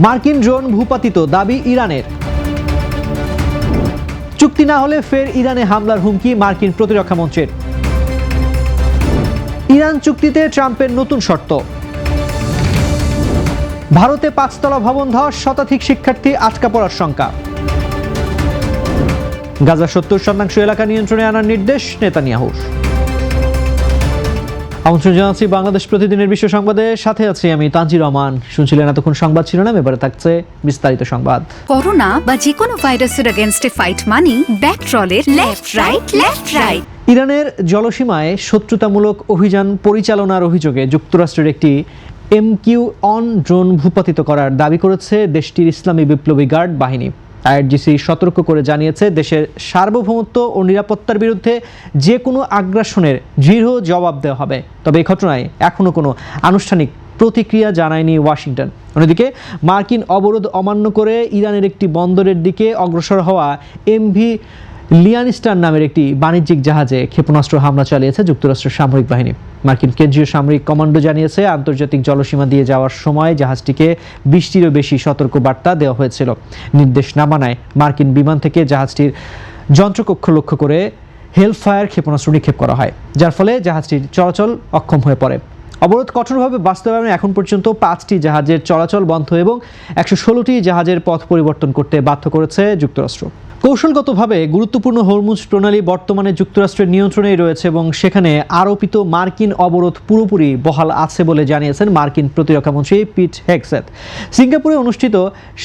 মার্কিন ড্রোন ভূপাতিত, দাবি ইরানের। চুক্তি না হলে ফের ইরানে হামলার হুমকি মার্কিন প্রতিরক্ষা মন্ত্রীর। ইরান চুক্তিতে ট্রাম্পের নতুন শর্ত। ভারতে 5 তলা ভবন ধস, শতাধিক শিক্ষার্থী আটকা পড়ার শঙ্কা। গাজার 70% এলাকা নিয়ন্ত্রণে আনার নির্দেশ নেতানিয়াহুর। আমন্ত্রণ জানাচ্ছি বাংলাদেশ প্রতিদিনের বিশ্ব সংবাদে, সাথে আছি আমি তানজির রহমান। শুনছিলেন এতক্ষণ সংবাদ শিরোনাম, এবারে থাকছে বিস্তারিত সংবাদ। করোনা বা যে কোনো ভাইরাসের এগেইনস্টে ফাইট মানি ব্যাকট্রলের লেফট রাইট। ইরানের জলসীমায় শত্রুতামূলক অভিযান পরিচালনার অভিযোগে যুক্তরাষ্ট্রের একটি MQ-1 ড্রোন ভূপাতিত করার দাবি করেছে দেশটির ইসলামী বিপ্লবী গার্ড বাহিনী। IRGC সতর্ক করে জানিয়েছে, দেশের সার্বভৌমত্ব ও নিরাপত্তার বিরুদ্ধে যে কোনো আগ্রাসনের দৃঢ় জবাব দেওয়া হবে। তবে এই ঘটনায় এখনও কোনো আনুষ্ঠানিক প্রতিক্রিয়া জানায়নি ওয়াশিংটন। অন্যদিকে মার্কিন অবরোধ অমান্য করে ইরানের একটি বন্দরের দিকে অগ্রসর হওয়া MV লিয়ানিস্টার নামের একটি বাণিজ্যিক জাহাজে ক্ষেপণাস্ত্র হামলা চালিয়েছে যুক্তরাষ্ট্রের সামরিক বাহিনী। মার্কিন কেন্দ্রীয় সামরিক কমান্ডো জানিয়েছে, আন্তর্জাতিক জলসীমা দিয়ে যাওয়ার সময় জাহাজটিকে 20টিরও বেশি সতর্ক বার্তা দেওয়া হয়েছিল। নির্দেশ না মানায় মার্কিন বিমান থেকে জাহাজটির যন্ত্রকক্ষ লক্ষ্য করে হেলফায়ার ক্ষেপণাস্ত্র নিক্ষেপ করা হয়, যার ফলে জাহাজটির চলাচল অক্ষম হয়ে পড়ে। অবরোধ কঠোরভাবে বাস্তবায়নে এখন পর্যন্ত 5টি জাহাজের চলাচল বন্ধ এবং 116টি জাহাজের পথ পরিবর্তন করতে বাধ্য করেছে যুক্তরাষ্ট্র। কৌশলগতভাবে গুরুত্বপূর্ণ হরমুজ প্রণালী বর্তমানে যুক্তরাষ্ট্রের নিয়ন্ত্রণেই রয়েছে এবং সেখানে আরোপিত মার্কিন অবরোধ পুরোপুরি বহাল আছে বলে জানিয়েছেন মার্কিন প্রতিরক্ষামন্ত্রী পিট হেগসেথ। সিঙ্গাপুরে অনুষ্ঠিত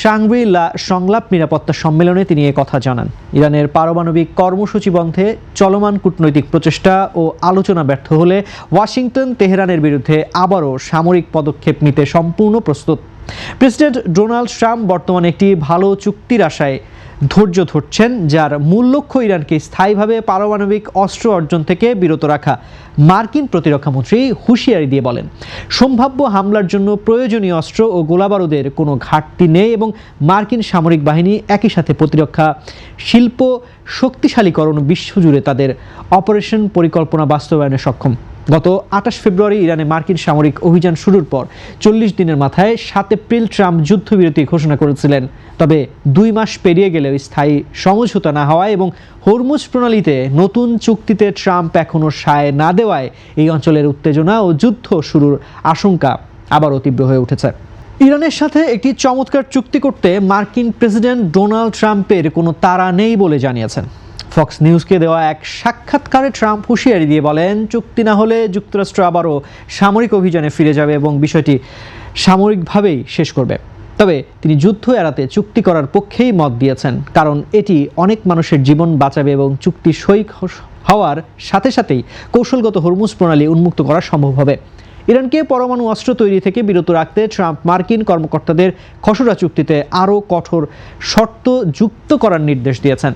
শাংরি-লা সংলাপ নিরাপত্তা সম্মেলনে তিনি কথা জানান। ইরানের পারমাণবিক কর্মসূচি বন্ধে চলমান কূটনৈতিক প্রচেষ্টা ও আলোচনা ব্যর্থ হলে ওয়াশিংটন তেহরানের বিরুদ্ধে আবারও সামরিক পদক্ষেপ নিতে সম্পূর্ণ প্রস্তুত। প্রেসিডেন্ট ডোনাল্ড ট্রাম্প বর্তমানে একটি ভালো চুক্তির আশায় ধৈর্য ধরছেন, যার মূল লক্ষ্য ইরানকে স্থায়ীভাবে পারমাণবিক অস্ত্র অর্জন থেকে বিরত রাখা। মার্কিন প্রতিরক্ষামন্ত্রী হুঁশিয়ারি দিয়ে বলেন, সম্ভাব্য হামলার জন্য প্রয়োজনীয় অস্ত্র ও গোলাবারুদের কোনো ঘাটতি নেই এবং মার্কিন সামরিক বাহিনী একই সাথে প্রতিরক্ষা শিল্প শক্তিশালীকরণ বিশ্বজুড়ে তাদের অপারেশন পরিকল্পনা বাস্তবায়নে সক্ষম। গত 28 ফেব্রুয়ারি ইরানে মার্কিন সামরিক অভিযান শুরুর পর 40 দিনের মাথায় 7 এপ্রিল ট্রাম্প যুদ্ধবিরতি ঘোষণা করেছিলেন। তবে 2 মাস পেরিয়ে গেলেও স্থায়ী সমঝোতা না হওয়ায় এবং হরমুজ প্রণালীতে নতুন চুক্তিতে ট্রাম্প এখনও সায় না দেওয়ায় এই অঞ্চলের উত্তেজনা ও যুদ্ধ শুরুর আশঙ্কা আবারও তীব্র হয়ে উঠেছে। ইরানের সাথে একটি চমৎকার চুক্তি করতে মার্কিন প্রেসিডেন্ট ডোনাল্ড ট্রাম্পের কোনো তাড়া নেই বলে জানিয়েছেন। ফক্স নিউজকে দেওয়া এক সাক্ষাৎকারে ট্রাম্প হুঁশিয়ারি দিয়ে বলেন, চুক্তি না হলে যুক্তরাষ্ট্র আবারও সামরিক অভিযানে ফিরে যাবে এবং বিষয়টি সামরিকভাবেই শেষ করবে। তবে তিনি যুদ্ধ এড়াতে চুক্তি করার পক্ষেই মত দিয়েছেন, কারণ এটি অনেক মানুষের জীবন বাঁচাবে এবং চুক্তি সই হওয়ার সাথে সাথেই কৌশলগত হরমুজ প্রণালী উন্মুক্ত করা সম্ভব হবে। ইরানকে পরমাণু অস্ত্র তৈরি থেকে বিরত রাখতে ট্রাম্প মার্কিন কর্মকর্তাদের খসড়া চুক্তিতে আরও কঠোর শর্ত যুক্ত করার নির্দেশ দিয়েছেন।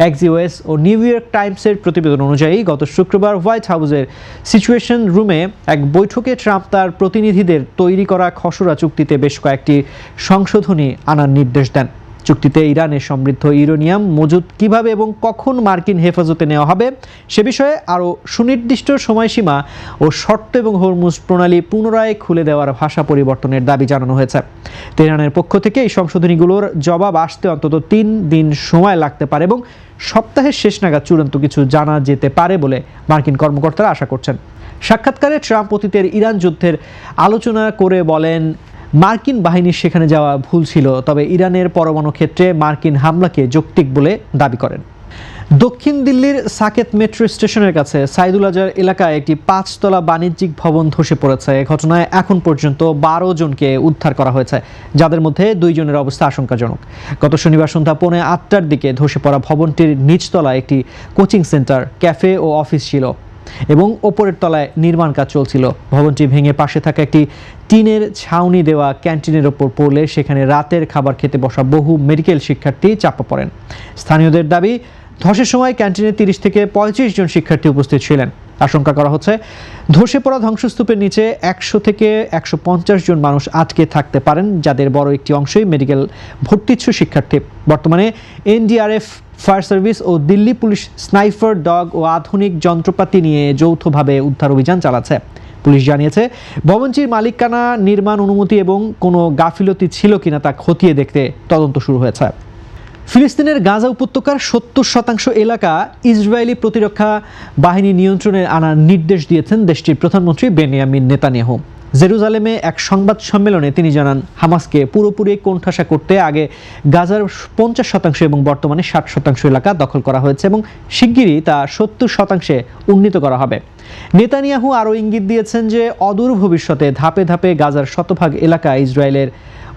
এক্সিওএস ও নিউ ইয়র্ক টাইমসের প্রতিবেদন অনুযায়ী গত শুক্রবার হোয়াইট হাউসের সিচুয়েশন রুমে এক বৈঠকে ট্রাম্প তার প্রতিনিধিদের তৈরি করা খসড়া চুক্তিতে বেশ কয়েকটি সংশোধনী আনার নির্দেশ দেন। চুক্তিতে ইরানের সমৃদ্ধ ইউরেনিয়াম মজুদ কিভাবে এবং কখন মার্কিন হেফাজতে নেওয়া হবে সে বিষয়ে আরও সুনির্দিষ্ট সময়সীমা ও শর্ত এবং হরমুজ প্রণালী পুনরায় খুলে দেওয়ার ভাষা পরিবর্তনের দাবি জানানো হয়েছে। তেহরানের পক্ষ থেকে এই সংশোধনীগুলোর জবাব আসতে অন্তত 3 দিন সময় লাগতে পারে এবং সপ্তাহের শেষ নাগাদ চূড়ান্ত কিছু জানা যেতে পারে বলে মার্কিন কর্মকর্তারা আশা করছেন। সাক্ষাৎকারে ট্রাম্প অতীতের ইরান যুদ্ধের আলোচনা করে বলেন, মার্কিন বাহিনীর সেখানে যাওয়া ভুল ছিল, তবে ইরানের পরমাণু ক্ষেত্রে মার্কিন হামলাকে যৌক্তিক বলে দাবি করেন। দক্ষিণ দিল্লির সাকেত মেট্রো স্টেশনের কাছে সাইদুল আজহার এলাকায় একটি 5 তলা বাণিজ্যিক ভবন ধসে পড়েছে। এই ঘটনায় এখন পর্যন্ত 12 জনকে উদ্ধার করা হয়েছে, যাদের মধ্যে 2 জনের অবস্থা আশঙ্কাজনক। গত শনিবার সন্ধ্যা 8:15টার দিকে ধসে পড়া ভবনটির নিচতলায় একটি কোচিং সেন্টার, ক্যাফে ও অফিস ছিল এবং ওপরের তলায় নির্মাণ কাজ চলছিল। ভবনটি ভেঙে পাশে থাকা একটি টিনের ছাউনি দেওয়া ক্যান্টিনের ওপর পড়লে সেখানে রাতের খাবার খেতে বসা বহু মেডিকেল শিক্ষার্থী চাপা পড়েন। স্থানীয়দের দাবি, ধসের সময় ক্যান্টিনে 30 থেকে 35 জন শিক্ষার্থী উপস্থিত ছিলেন। আশঙ্কা করা হচ্ছে ধসে পড়া ধ্বংসস্তূপের নিচে 100 থেকে 150 জন মানুষ আটকে থাকতে পারেন, যাদের বড় একটি অংশই মেডিকেল ভর্তিচ্ছু শিক্ষার্থী। বর্তমানে এনডিআরএফ, ফায়ার সার্ভিস ও দিল্লি পুলিশ স্নাইপার ডগ ও আধুনিক যন্ত্রপাতি নিয়ে যৌথভাবে উদ্ধার অভিযান চালাচ্ছে। পুলিশ জানিয়েছে, ভবনটির মালিকানা, নির্মাণ অনুমতি এবং কোনো গাফিলতি ছিল কিনা তা খতিয়ে দেখতে তদন্ত শুরু হয়েছে। ফিলিস্তিনের গাজা উপত্যকার 70% এলাকা ইসরায়েলি প্রতিরক্ষা বাহিনী নিয়ন্ত্রণে আনার নির্দেশ দিয়েছেন দেশটির প্রধানমন্ত্রী বেনিয়ামিন নেতানিয়াহু। জেরুজালেমে এক সংবাদ সম্মেলনে তিনি জানান, হামাসকে পুরোপুরি কোণঠাসা করতে আগে গাজার 50% এবং বর্তমানে 60% এলাকা দখল করা হয়েছে এবং শিগগিরই তা 70% উন্নীত করা হবে। নেতানিয়াহু আরও ইঙ্গিত দিয়েছেন যে অদূর ভবিষ্যতে ধাপে ধাপে গাজার শতভাগ এলাকা ইসরায়েলের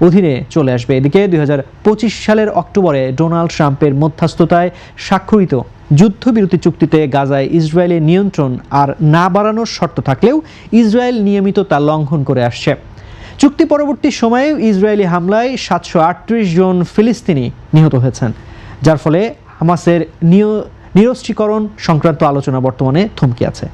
অধীনে চলে আসবে। এদিকে 2025 সালের অক্টোবরে ডোনাল্ড ট্রাম্পের মধ্যস্থতায় স্বাক্ষরিত যুদ্ধবিরতি চুক্তিতে গাজায় ইসরায়েলের নিয়ন্ত্রণ আর না বাড়ানোর শর্ত থাকলেও ইসরায়েল নিয়মিত তা লঙ্ঘন করে আসছে। চুক্তি পরবর্তী সময়ে ইসরায়েলি হামলায় 738 জন ফিলিস্তিনি নিহত হয়েছেন, যার ফলে হামাসের নিরস্ত্রীকরণ সংক্রান্ত আলোচনা বর্তমানে থমকে আছে।